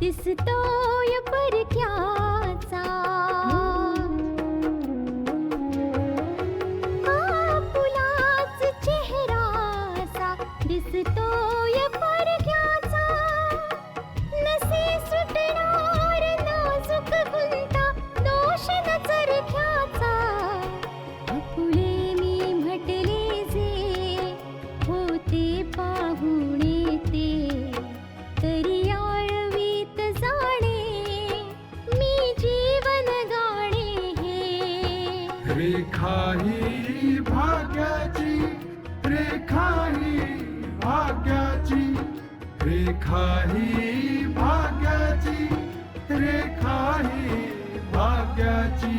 दिसतोय परक्याचा, आपुलाच चेहरासा दिसतोय परक्याचा, नसे सुटणार नाजूक गुंता दोष न चरख्याचा, फुले मी म्हटले जे होते पाहुणे ते, तरी आळवीत जाणे मी जीवन गाणे हे, रेखा ही भाग्याची, रेखा ही भाग्याची, रेखा ही भाग्याची, रेखा ही भाग्याची.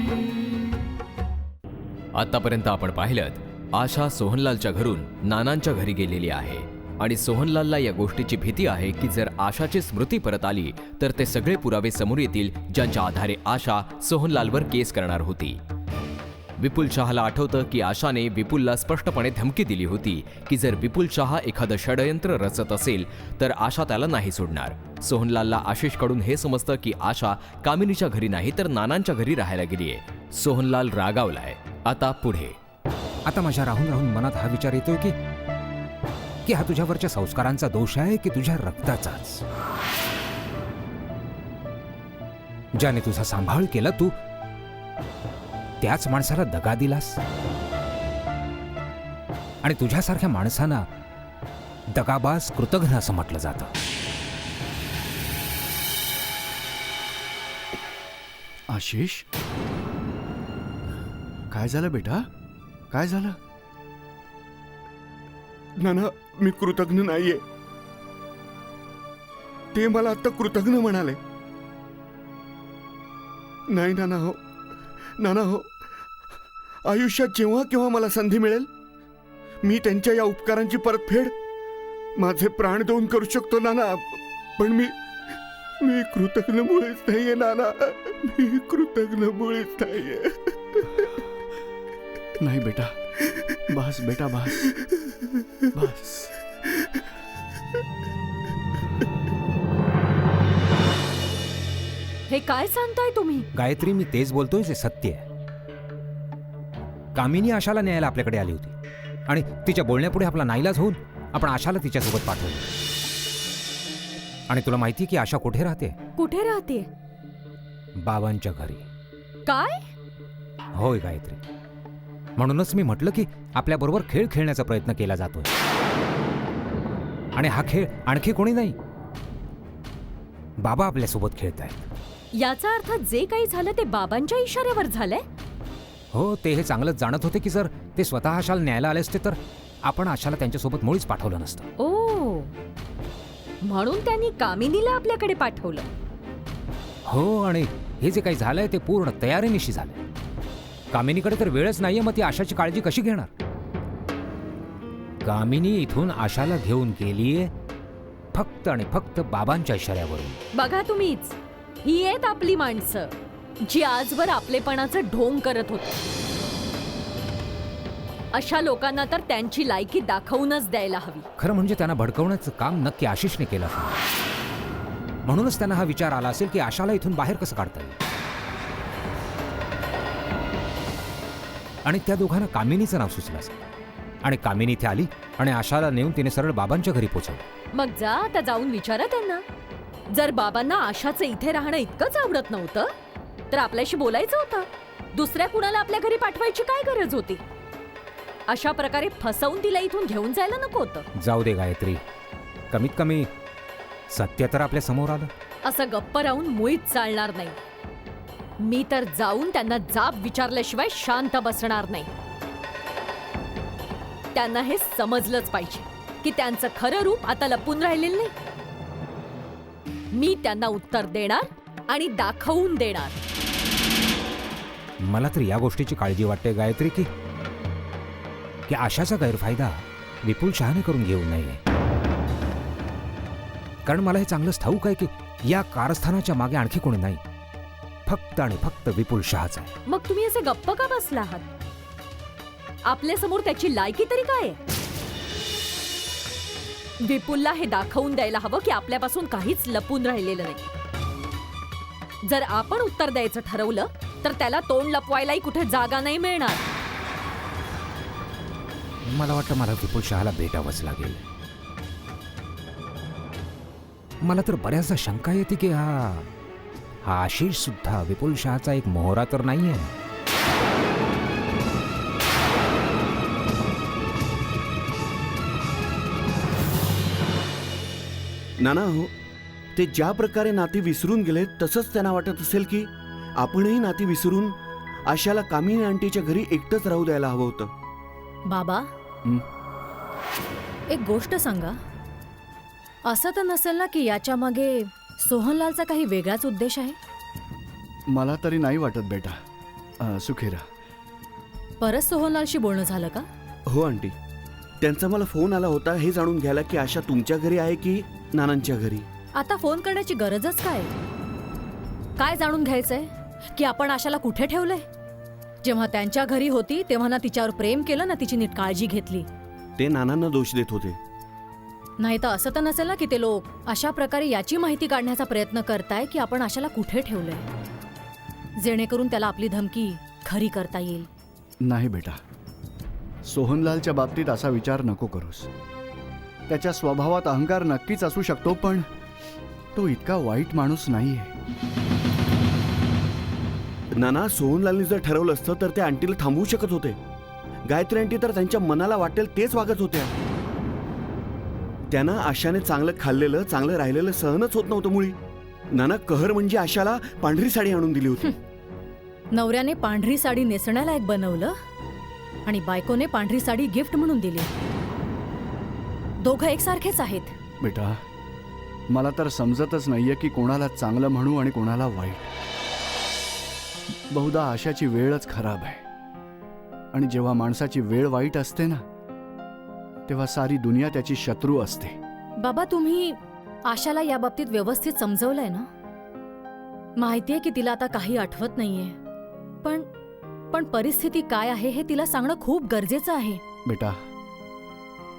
आतापर्यंत आपण पाहिलं आशा सोहनलालच्या घरून नानांच्या घरी गेलेली आहे आणि सोहनलालला या गोष्टीची भीती आहे की जर आशाची स्मृती परत आली तर ते सगळे पुरावे समोर येतील ज्यांच्या आधारे आशा सोहनलालवर केस करणार होती. विपुल शहाला आठवतं की आशाने विपुलला स्पष्टपणे धमकी दिली होती की जर विपुल शहा एखादं षडयंत्र रचत असेल तर आशा त्याला नाही सोडणार. सोहनलालला आशिषकडून हे समजतं की आशा कामिनीच्या घरी नाही तर नानांच्या घरी राहायला गेलीये. सोहनलाल रागावलाय. आता पुढे. आता माझ्या राहून राहून मनात हा विचार येतोय की हा तुझ्यावरच्या संस्कारांचा दोष आहे की तुझ्या रक्ताचाच. ज्याने तुझा सांभाळ केला तू त्याच माणसाला दगा दिलास आणि तुझ्यासारख्या माणसांना दगाबाज कृतघ्न असं म्हटलं जातं. आशिष, काय झालं बेटा? काय झालं? नाना, मी कृतज्ञ नाहीये. ते मला आता कृतज्ञ म्हणाले. नाही नाना हो, नाना हो, आयुष्यात जेव्हा केव्हा मला संधी मिळेल मी त्यांच्या या उपकारांची परतफेड माझे प्राण देऊन करू शकतो नाना. पण मी कृतज्ञ मुळेच नाहीये नाना, मी कृतज्ञ मुळेच नाहीये. नाही बेटा, बस बेटा, बस बस. हे काय सांगताय तुम्ही? गायत्री, मी तेच बोलतोय जे सत्य आहे. कामिनी आशाला न्यायला आपल्याकडे आली होती आणि तिच्या बोलण्यापुढे आपला नाईलाज होऊन आपण आशाला तिच्यासोबत पाठवलं. आणि तुला माहिती की आशा कुठे राहते? कुठे राहते? बाबांच्या घरी. काय? होय गायत्री, म्हणूनच मी म्हटलं की आपल्याबरोबर खेळ खेळण्याचा प्रयत्न केला जातोय. आणि हा खेळ आणखी कोणी नाही, बाबा आपल्यासोबत खेळतायत. याचा अर्थ जे काही झालं ते बाबांच्या इशाऱ्यावर झालंय? हो, ते हे चांगलंच जाणत होते की जर ते स्वतः आशाला न्यायला आले असते तर आपण आशाला त्यांच्यासोबत मुळीच पाठवलं नसतं. ओ, म्हणून त्यांनी कामिनीला आपल्याकडे पाठवलं. हो, आणि हे जे काही झालंय ते पूर्ण तयारीनिशी झालंय. कामिनीकडे तर वेळच नाहीये, मग ती आशाची काळजी कशी घेणार? कामिनी इथून आशाला घेऊन गेलीये फक्त आणि फक्त बाबांच्या इशाऱ्यावरून. बघा तुम्हीच, ही आहेत आपली माणसं जी आजवर आपलेपणाचं ढोंग करत होती. अशा लोकांना तर त्यांची लायकी दाखवूनच द्यायला हवी. खरं म्हणजे त्यांना भडकवण्याचं काम नक्की आशिषने केलं असेल. म्हणूनच त्यांना हा विचार आला असेल की आशाला इथून बाहेर कसं काढता येईल. आणि त्या दोघांना कामिनीचं नाव सुचलं असेल आणि कामिनी इथे आली आणि आशाला नेऊन तिने सरळ बाबांच्या घरी पोहोचवलं. मग जा, आता जाऊन विचारा त्यांना. जर बाबांना आशाचं इथे राहणं इतकंच आवडत नव्हतं तर आपल्याशी बोलायचं होतं. दुसऱ्या कुणाला आपल्या घरी पाठवायची काय गरज होती? अशा प्रकारे फसवून तिला इथून घेऊन जायला नको होतं. जाऊ दे गायत्री, कमीत कमी सत्य तर आपल्या समोर आलं. असं गप्प राहून मुळीच चालणार नाही. मी तर जाऊन त्यांना जाब विचारल्याशिवाय शांत बसणार नाही. त्यांना हे समजलंच पाहिजे की त्यांचं खरं रूप आता लपून राहिलेलं नाही. मी त्यांना उत्तर देणार आणि दाखवून देणार. मला तर या गोष्टीची काळजी वाटते गायत्री की आशाचा गैरफायदा विपुल शहाने करून घेऊ नये. कारण मला हे चांगलंच ठाऊक आहे की या कारस्थानाच्या मागे आणखी कोणी नाही, फक्त आणि फक्त विपुल शहाच आहे. मग तुम्ही असे गप्प का बसला आहात? आपल्या समोर त्याची लायकी तरी काय आहे? विपुलला हे दाखवून द्यायला हवं की आपल्यापासून काहीच लपून राहिलेलं नाही. जर आपण उत्तर द्यायचं ठरवलं तर त्याला तोंड लपवायलाही कुठे जागा नाही मिळणार. मला वाटतं मला विपुल शहाला भेटावंच लागेल. मला तर बऱ्याचदा शंका येते की हा आशिष सुद्धा विपुल शहाचा एक मोहरा तर नाहीये. नाना हो, ते ज्या प्रकारे नाती विसरून गेले तसंच त्यांना वाटत असेल की आपणही नाती विसरून आशाला कामिनी आंटीच्या घरी एकटंच राहू द्यायला हवं होतं. बाबा, एक गोष्ट सांगा, असं तर नसेल ना की याच्या मागे सोहनलालचा काही वेगळाच उद्देश आहे? मला तरी नाही वाटत बेटा. सुखीरा, परत सोहनलालशी बोलणं झालं का? हो आंटी, त्यांचा मला फोन आला होता हे जाणून घ्यायला की आशा तुमच्या घरी आहे की नानांच्या घरी. आता फोन करण्याची गरजच काय? काय जाणून घ्यायचंय की आपण आशाला कुठे ठेवलंय? जेव्हा त्यांच्या घरी होती तेव्हा ना तिच्यावर प्रेम केलं ना तिची नीट काळजी घेतली. ते नानांना दोष देत होते. नाही तर असं तर नसेल ना की ते लोक अशा प्रकारे याची माहिती काढण्याचा प्रयत्न करताय की आपण आशाला कुठे ठेवलंय, जेणेकरून त्याला आपली धमकी खरी करता येईल. नाही बेटा, सोहनलालच्या बाबतीत असा विचार नको करूस. त्याच्या स्वभावात अहंकार नक्कीच असू शकतो, पण तो इतका वाईट माणूस नाहीये. नाना, सोहनलालनी जर ठरवलं असतं तर ते आंटीला थांबवू शकत होते. गायत्री आंटी तर त्यांच्या मनाला वाटेल तेच वागत होत्या. त्यांना आशाने चांगलं खाल्लेलं चांगलं राहिलेलं सहनच होत नव्हतं मुळी. नाना, कहर म्हणजे आशाला पांढरी साडी आणून दिली होती. नवऱ्याने पांढरी साडी नेसण्याला एक बनवलं आणि बायकोने पांढरी साडी गिफ्ट म्हणून दिली. दोघं एकसारखेच आहेत. बेटा, मला तर समजतच नाहीये की कोणाला चांगलं म्हणू आणि कोणाला वाईट. बहुधा आशाची वेळच खराब आहे, आणि जेव्हा माणसाची वेळ वाईट असते ना तेव्हा सारी दुनिया त्याची शत्रू असते. बाबा, तुम्ही आशाला या बाबतीत व्यवस्थित समजवलंय ना? माहितीये की तिला आता काही आठवत नाहीये, पण परिस्थिती काय आहे हे तिला सांगणं खूप गरजेचं आहे. बेटा,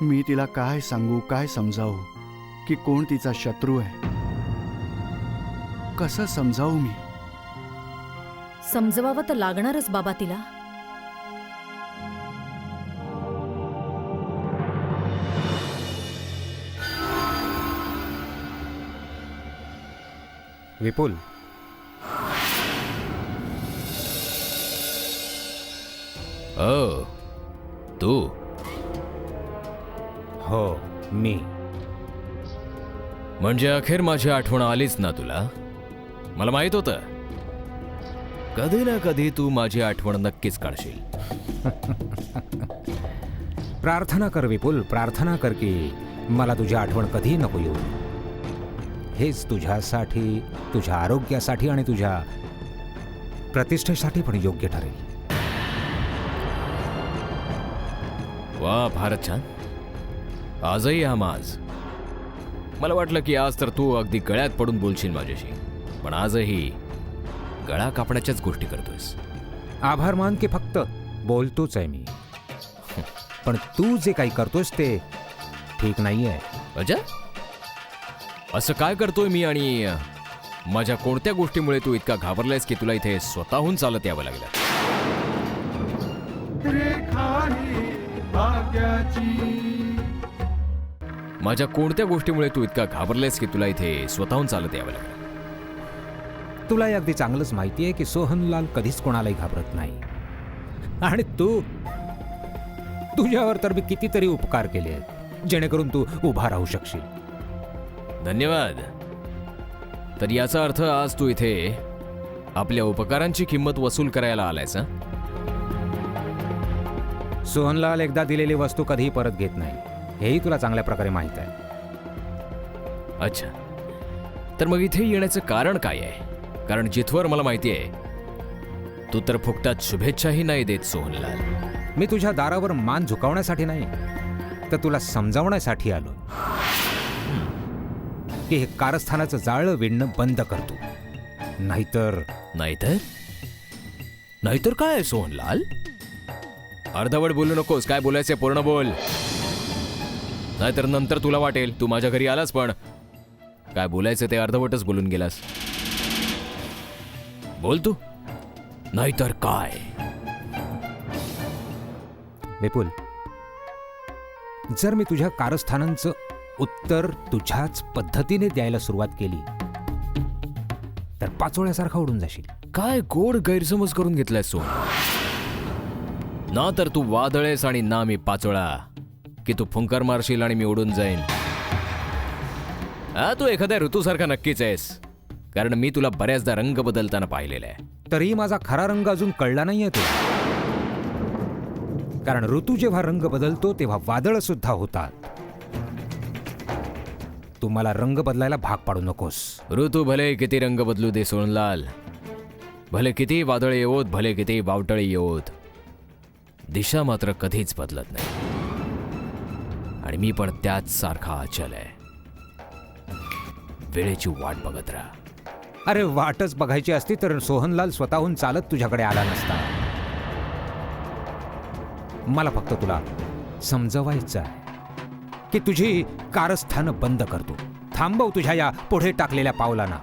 मी तिला काय सांगू, काय समजावू की कोण तिचा शत्रू आहे? कसं समजावू मी? समजवावं तर लागणारच बाबा तिला. विपुल, ओ तू? हो, मी. म्हणजे अखेर माझी आठवण आलीच ना तुला? मला माहित होतं कधी ना कधी तू माझी आठवण नक्कीच काढशील. प्रार्थना कर विपुल, प्रार्थना कर की मला तुझी आठवण कधी नको येऊ. हेच तुझ्यासाठी, तुझ्या आरोग्यासाठी आणि तुझ्या प्रतिष्ठेसाठी पण योग्य ठरेल. वा, फारच छान. आजही हा माज. मला वाटलं की आज तर तू अगदी गळ्यात पडून बोलशील माझ्याशी, पण आजही गळा कापण्याच्याच गोष्टी करतोयस. आभार मान की फक्त बोलतोच आहे मी, पण तू जे काही करतोयस ते ठीक नाहीये. अजय, असं काय करतोय मी आणि माझ्या कोणत्या गोष्टीमुळे तू इतका घाबरलायस की तुला इथे स्वतःहून चालत यावं लागलं? माझ्या कोणत्या गोष्टीमुळे तू इतका घाबरलेस की तुला इथे स्वतःहून चालत यावं लागलं? तुला हे अगदी चांगलंच माहिती आहे की सोहनलाल कधीच कोणालाही घाबरत नाही. आणि तुझ्यावर तर मी कितीतरी उपकार केले आहेत जेणेकरून तू उभा राहू शकशील. धन्यवाद. तर याचा अर्थ आज तू इथे आपल्या उपकारांची किंमत वसूल करायला आलायस? हं? सोहनलाल एकदा दिलेली वस्तू कधीही परत घेत नाही, हेही तुला चांगल्या प्रकारे माहीत आहे. अच्छा, तर मग इथे येण्याचं कारण काय आहे? कारण जिथवर मला माहिती आहे तू तर फुकटात शुभेच्छाही नाही देत सोहनलाल. मी तुझ्या दारावर मान झुकावण्यासाठी नाही तर तुला समजावण्यासाठी आलो की हे कारस्थानाचं जाळं विणणं बंद करतो. नाहीतर नाहीतर काय आहे सोहनलाल? अर्धवट बोलू नकोस, काय बोलायचे पूर्ण बोल. नाहीतर नंतर तुला वाटेल तू माझ्या घरी आलास पण काय बोलायचं ते अर्धवटच बोलून गेलास. बोल तू, नाहीतर काय? विपुल, जर मी तुझ्या कारस्थानांचं उत्तर तुझ्याच पद्धतीने द्यायला सुरुवात केली तर पाचोळ्यासारखा उडून जाशील. काय गोड गैरसमज करून घेतलाय सोहन? ना तर तू वादळेस आणि ना मी पाचोळा की तू फुंकर मारशील आणि मी उडून जाईन. तू एखाद्या ऋतूसारखा नक्कीच आहेस, कारण मी तुला बऱ्याचदा रंग बदलताना पाहिलेला आहे. तरी माझा खरा रंग अजून कळला नाहीये तुला. कारण ऋतू जेव्हा रंग बदलतो तेव्हा वादळ सुद्धा होतात. तू मला रंग बदलायला भाग पाडू नकोस. ऋतू भले किती रंग बदलू दे सोनलाल, भले किती वादळ येवोत, भले किती वावटळी येवोत, दिशा मात्र कधीच बदलत नाही. आणि मी पण त्याच सारखा अचल आहे. वेळेची वाट बघत राहा. अरे वाटच बघायची असती तर सोहनलाल स्वतःहून चालत तुझ्याकडे आला नसता. मला फक्त तुला समजवायचं आहे की तुझी कारस्थानं बंद करतो. थांबव तुझ्या या पुढे टाकलेल्या पावलांना,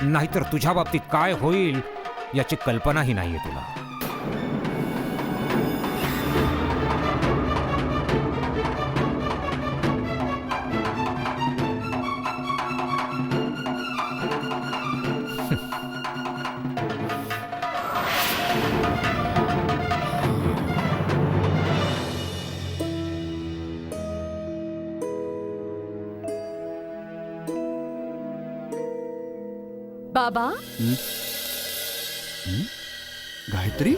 नाहीतर तुझ्या बाबतीत काय होईल याची कल्पनाही नाहीये तुला. बाबा, गायत्री,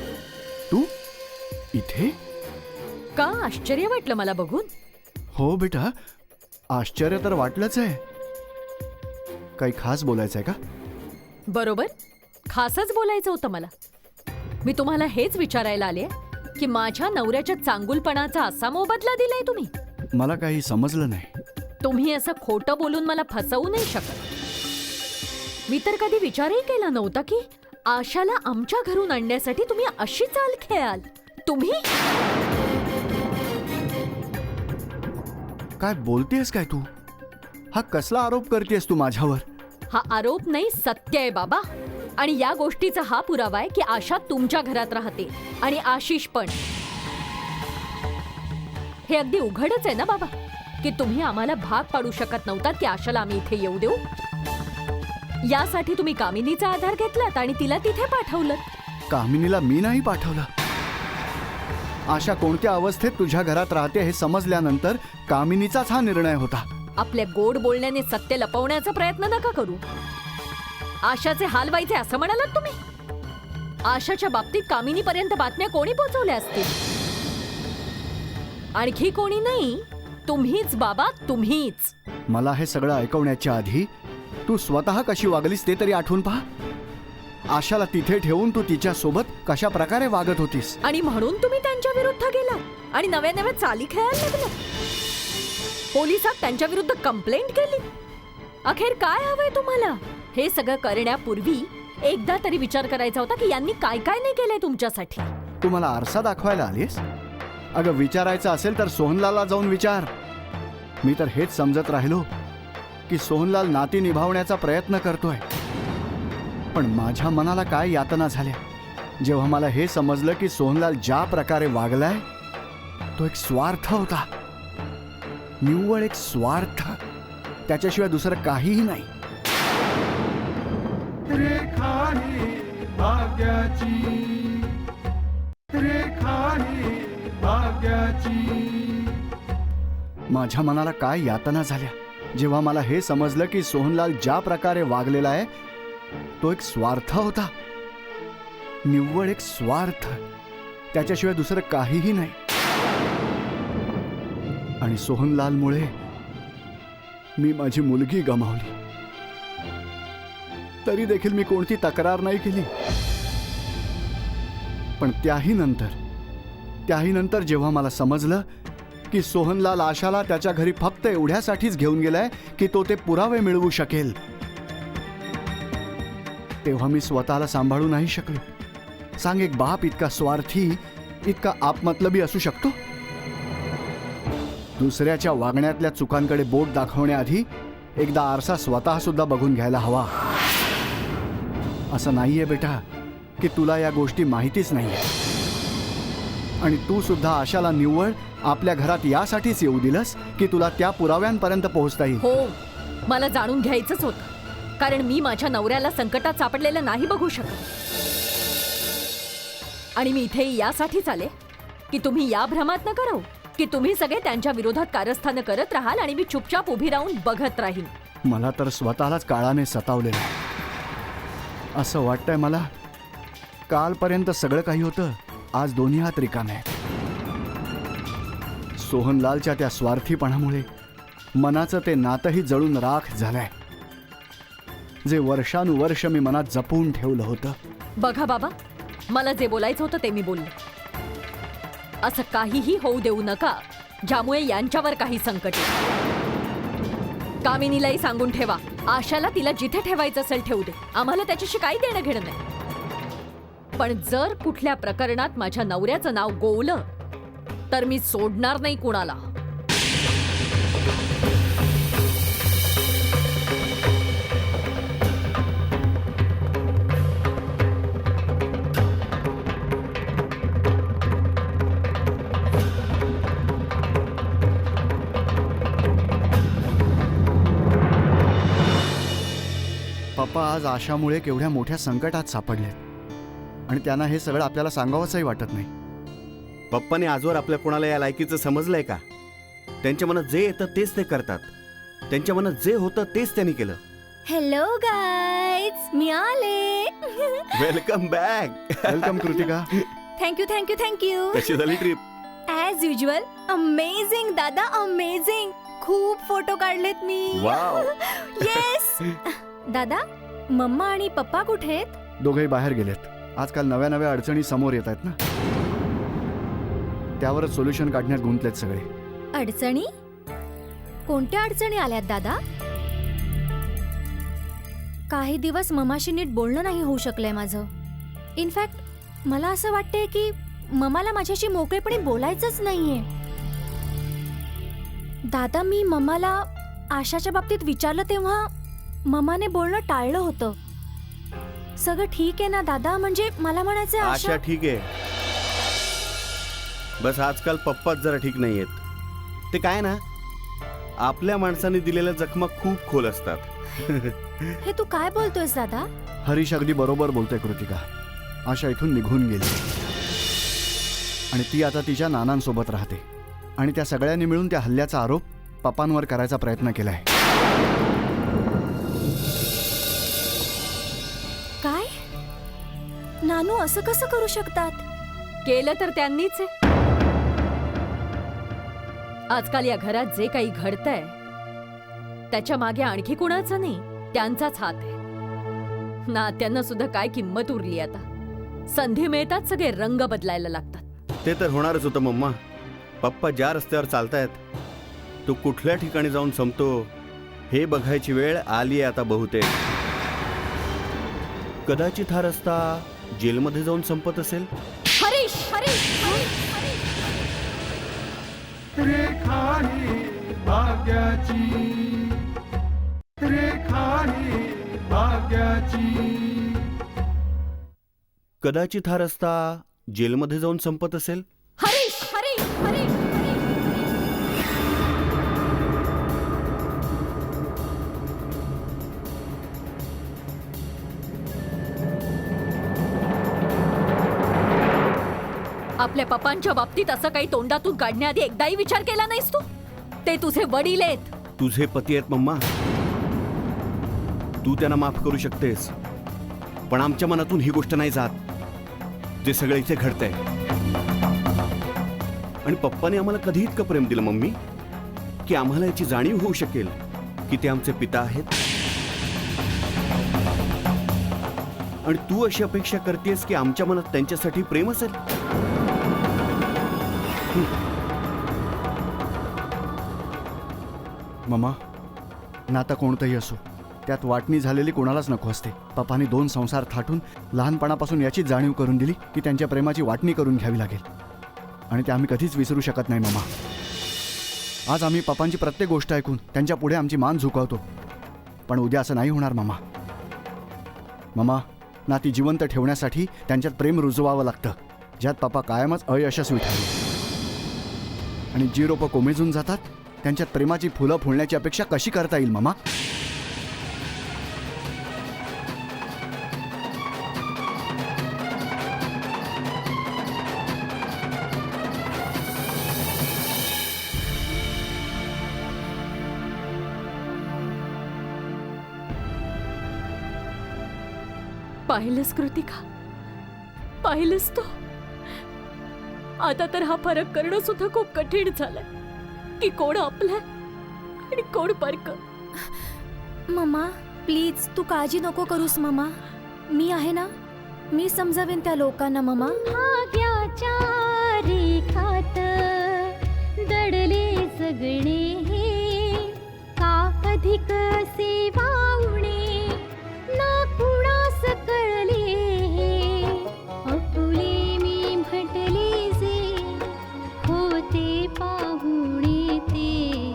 तू इथे? का आश्चर्य वाटलं मला बघून? हो बेटा, आश्चर्य तर वाटलंच आहे. काही खास बोलायचं आहे का? बरोबर, खासच बोलायचं होतं मला. मी तुम्हाला हेच विचारायला आले की माझ्या नवऱ्याच्या चांगुलपणाचा असा मोबदला दिलाय तुम्ही. मला काही समजलं नाही. तुम्ही असं खोटं बोलून मला फसवू नाही शकत. मी तर कधी विचारही केला नव्हता की आशाला आमच्या घरून आणण्यासाठी तुम्ही अशी चाल खेळाल. तुम्ही काय बोलतेस काय तू? हा कसला आरोप करतेस तू माझ्यावर? हा आरोप नाही, सत्य आहे बाबा. आणि या गोष्टीचा हा पुरावा आहे की आशा तुमच्या घरात राहते आणि आशिष पण. हे अगदी उघडच आहे ना बाबा की तुम्ही आम्हाला भाग पाडू शकत नव्हतात की आशाला आम्ही इथे येऊ देऊ. यासाठी तुम्ही कामिनीचा आधार घेतलात आणि तिला तिथे पाठवलं. कामिनीला मी नाही पाठवलं. आशा कोणत्या अवस्थेत तुझ्या घरात राहते हे समजल्यानंतर कामिनीचाच हा निर्णय होता. आपल्या गोड बोलण्याने सत्य लपवण्याचा प्रयत्न नका करू. आशाचे हाल व्हायचे असं म्हणालात तुम्ही? आशाच्या बाबतीत कामिनीपर्यंत बातम्या कोणी पोहोचवल्या असतील? आणखी कोणी नाही, तुम्हीच बाबा, तुम्हीच. मला हे सगळं ऐकवण्याच्या आधी तू स्वतः कशी वागलीस ते तरी आठवून पहा. आशाला तिथे ठेवून तू तिच्या सोबत कशा प्रकारे वागत होतीस. आणि म्हणून तुम्ही त्यांच्या विरुद्ध गेला आणि नव्या नव्या चाली खेळायला लागला. पोलिसात त्यांच्या विरुद्ध कंप्लेंट केली. अखेर काय हवंय तुम्हाला? हे सगळं करण्यापूर्वी एकदा तरी विचार करायचा होता की यांनी काय काय नाही केलंय तुमच्यासाठी. तू मला आरसा दाखवायला आलीस? अगं, विचारायचं असेल तर सोहनलालला जाऊन विचार. मी तर हेच समजत राहिलो की सोहनलाल नाती निभावण्याचा प्रयत्न करतोय. पण माझ्या मनाला काय यातना झाल्या जेव्हा मला हे समजलं की सोहनलाल ज्या प्रकारे वागलाय तो एक स्वार्थ होता. निव्वळ एक स्वार्थ, त्याच्याशिवाय दुसरं काहीही नाही. माझ्या मनाला काय यातना झाल्या जेव्हा मला हे समजलं की सोहनलाल ज्या प्रकारे वागलेला आहे तो एक स्वार्थ होता. निव्वळ एक स्वार्थ, त्याच्याशिवाय दुसरं काहीही नाही. आणि सोहनलालमुळे मी माझी मुलगी गमावली. तरी देखील मी कोणती तक्रार नाही केली. पण त्याही नंतर जेव्हा मला समजलं की सोहनलाल आशाला त्याच्या घरी फक्त एवढ्यासाठीच घेऊन गेलाय की तो ते पुरावे मिळवू शकेल, तेव्हा मी स्वतःला सांभाळू नाही शकलो. सांग, एक बाप इतका स्वार्थी, इतका आपमतलबी असू शकतो? दुसऱ्याच्या वागण्यातल्या चुकांकडे बोट दाखवण्याआधी एकदा आरसा स्वतः सुद्धा बघून घ्यायला हवा. असं नाहीये बेटा की तुला या गोष्टी माहितीच नाहीये. आणि तू सुद्धा आशाला निव्वळ आपल्या घरात यासाठीच येऊ दिलंस की तुला त्या पुराव्यांपर्यंत पोहोचता येईल. हो, मला जाणून घ्यायचंच होतं, कारण मी माझ्या नवऱ्याला संकटात सापडलेलं नाही बघू शकत. आणि मी इथे यासाठीच आले की तुम्ही या भ्रमात न करो की तुम्ही सगळे त्यांच्या विरोधात कारस्थानं करत राहाल आणि मी चुपचाप उभी राहून बघत राहीन. मला तर स्वतःलाच काळाने सतावलेलं. असं वाटतंय मला कालपर्यंत सगळं काही होतं, आज दोन्ही हात रिकामे आहेत. सोहनलालच्या त्या स्वार्थीपणामुळे मनाचं ते नातंही जळून राख झालंय, जे वर्षानुवर्ष मी मनात जपून ठेवलं होतं. बघा बाबा, मला जे बोलायचं होतं ते मी बोलले. असं काहीही होऊ देऊ नका ज्यामुळे यांच्यावर काही संकट येईल. कामिनीलाही सांगून ठेवा, आशाला तिला जिथे ठेवायचं असेल ठेवू दे, आम्हाला त्याच्याशी काही देणं घेणं नाही. पण जर कुठल्या प्रकरणात माझ्या नवऱ्याचं नाव गोवलं तर मी सोडणार नाही कुणाला. पप्पा आज आशामुळे केवढ्या मोठ्या संकटात सापडलेत आणि त्यांना हे सगळं आपल्याला सांगावंसंही वाटत नाही. पप्पाने आजवर आपल्या कोणाला या लायकीचं समजलंय का? त्यांच्या मनात जे येतं तेच ते करतात. त्यांच्या मनात जे होतं तेच त्यांनी केलं. हॅलो गाईज, मी आले. Welcome back. Welcome Kritika. Thank you thank you thank you. कशी झाली ट्रिप? ॲज युजल अमेझिंग दादा, अमेझिंग. खूप फोटो काढलेत मी. वाव. येस. दादा, मम्मा आणि पप्पा कुठे आहेत? दोघेही बाहेर गेलेत. आजकाल नव्या नव्या अडचणी समोर येत आहेत ना, त्यावरच सोल्युशन काढण्यात गुंतलेत सगळे. अडचणी? कोणत्या अडचणी आल्यात दादा? काही दिवस ममाशी नीट बोलणं नाही होऊ शकलंय माझं. इनफॅक्ट मला असं वाटतंय की ममाला माझ्याशी मोकळेपणे बोलायचंच नाहीये. दादा, मी ममाला आशाच्या बाबतीत विचारलं तेव्हा ममाने बोलणं टाळलं होतं. सगळं ठीक आहे ना दादा? म्हणजे मला म्हणायचं आशा ठीक आहे, बस आजकाल पप्पाच जरा ठीक नाहीयेत. ते काय ना, आपल्या माणसाने दिलेल्या जखमा खूप खोल असतात. हे तू काय बोलतोयस दादा? हरीश अगदी बरोबर बोलतोय कृतिका. आशा इथून निघून गेली आणि ती आता तिच्या नानांसोबत राहते आणि त्या सगळ्यांनी मिळून त्या हल्ल्याचा आरोप पप्पांवर करायचा प्रयत्न केलाय. काय? नानू असं कसं करू शकतात? केलं तर त्यांनीच आहे. आजकाल या घरात जे काही घडतंय त्याच्या मागे आणखी कुणाचं नाही, त्यांचाच हात आहे. नात्यांना सुद्धा काय किंमत उरली आता. संधी मिळतात सगळे रंग बदलायला लागतात. ते तर होणारच होतं मम्मा. पप्पा ज्या रस्त्यावर चालतायत तो कुठल्या ठिकाणी जाऊन संपतो हे बघायची वेळ आली आहे आता बहुतेक. कदाचित हा रस्ता जेलमध्ये जाऊन संपत असेल. हरीश, हरीश, हरीश, हरीश. कदाचित हा रस्ता जेलमध्ये जाऊन संपत असेल. हरीश, हरीश, हरीश, हरीश. आपल्या पप्पांच्या बाबतीत असं काही तोंडातून काढण्याआधी एकदाही विचार केला नाहीस तू? ते तुझे वडील आहेत. तुझे पती आहेत मम्मा. तू त्यांना माफ करू शकतेस, पण आमच्या मनातून ही गोष्ट नाही जात जे सगळं इथे घडतंय. आणि पप्पाने आम्हाला कधी इतकं प्रेम दिलं मम्मी की आम्हाला याची जाणीव होऊ शकेल की ते आमचे पिता आहेत. आणि तू अशी अपेक्षा करतेस की आमच्या मनात त्यांच्यासाठी प्रेम असेल? मम्मा, नातं कोणतंही असो, त्यात वाटणी झालेली कोणालाच नको असते. पप्पानी 2 संसार थाटून लहानपणापासून याची जाणीव करून दिली की त्यांच्या प्रेमाची वाटणी करून घ्यावी लागेल, आणि ते आम्ही कधीच विसरू शकत नाही मम्मा. आज आम्ही पप्पांची प्रत्येक गोष्ट ऐकून त्यांच्या पुढे आमची मान झुकावतो, पण उद्या असं नाही होणार मम्मा. मम्मा, नाती जिवंत ठेवण्यासाठी त्यांच्यात प्रेम रुजवावं लागतं, ज्यात पप्पा कायमच अयशस्वी ठरले. आणि जी रोपं कोमेजून जातात त्यांच्यात प्रेमाची फुलं फुलण्याची अपेक्षा कशी करता येईल मम्मा? पाहिलंस कृतिका, पाहिलंस तू? आता तर हा फरक करणं सुद्धा खूप कठीण झालंय की कोण आपलं आणि कोण परक. मम्मा प्लीज तू काळजी नको करूस मम्मा. मी आहे ना, मी समजावेन त्या लोकांना मम्मा. भाग्याच्या रेखात दडले जगणे हे, का अधिक सेवा उणे ना कुणास कळले हे. अपुले मी म्हटले जे होते पाहुणे ते,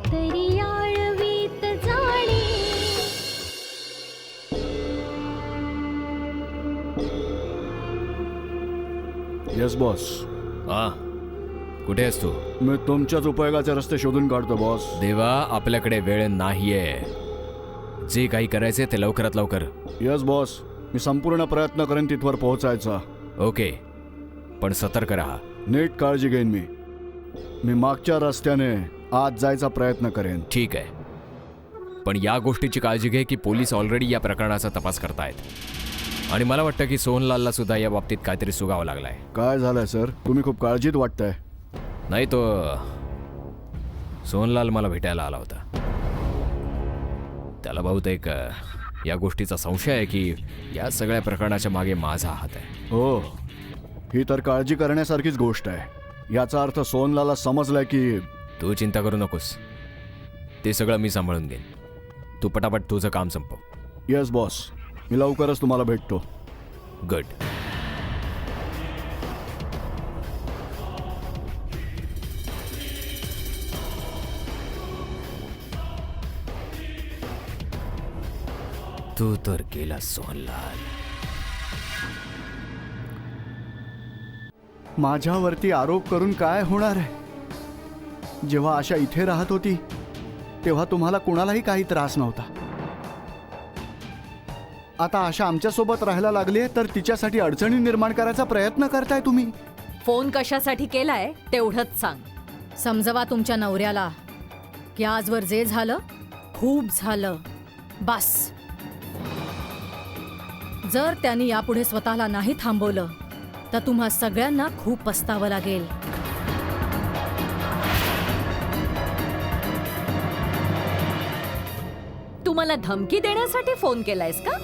तरी आळवीत जाणे. येस बॉस, हा, कुठे आहेस तू? मी तुमच्याच उपयोगाचे रस्ते शोधून काढतो बॉस. देवा, आपल्याकडे वेळ नाहीये. जे काही करायचे ते लवकरात लवकर. येस बॉस, मी संपूर्ण प्रयत्न करेन तिथवर पोहोचायचा. ओके, पण सतर्क राहा. नीट काळजी घेईन मी. मी मागच्या रस्त्याने आत जायचा प्रयत्न करेन. ठीक आहे, पण या गोष्टीची काळजी घे की पोलीस ऑलरेडी या प्रकरणाचा तपास करतायत, आणि मला वाटतं की सोहनलालला सुद्धा या बाबतीत काहीतरी सुगावं लागलाय. काय झालंय सर? तुम्ही खूप काळजीत वाटताय. नाही, तो सोहनलाल मला भेटायला आला होता. त्याला बहुतेक या गोष्टीचा संशय आहे की या सगळ्या प्रकरणाच्या मागे माझा हात आहे. हो, ही तर काळजी करण्यासारखीच गोष्ट आहे. याचा अर्थ सोहनलाला समजलाय की... तू चिंता करू नकोस, ते सगळं मी सांभाळून घेईन. तू पटापट तुझं काम संपव. येस बॉस, मी लवकरच तुम्हाला भेटतो. गुड. तू तर गेला सोहनलाल. माझ्यावरती आरोप करून काय होणार आहे? जेव्हा आशा इथे राहत होती तेव्हा तुम्हाला कुणालाही काही त्रास नव्हता. आता आशा आमच्यासोबत राहायला लागली आहे तर तिच्यासाठी अडचणी निर्माण करायचा प्रयत्न करताय तुम्ही. फोन कशासाठी केलाय तेवढंच सांग. समजवा तुमच्या नवऱ्याला की आजवर जे झालं खूप झालं, बस. जर त्यांनी यापुढे स्वतःला नाही थांबवलं तर तुम्हा सगळ्यांना खूप पस्तावं लागेल. तू मला धमकी देण्यासाठी फोन केलायस का?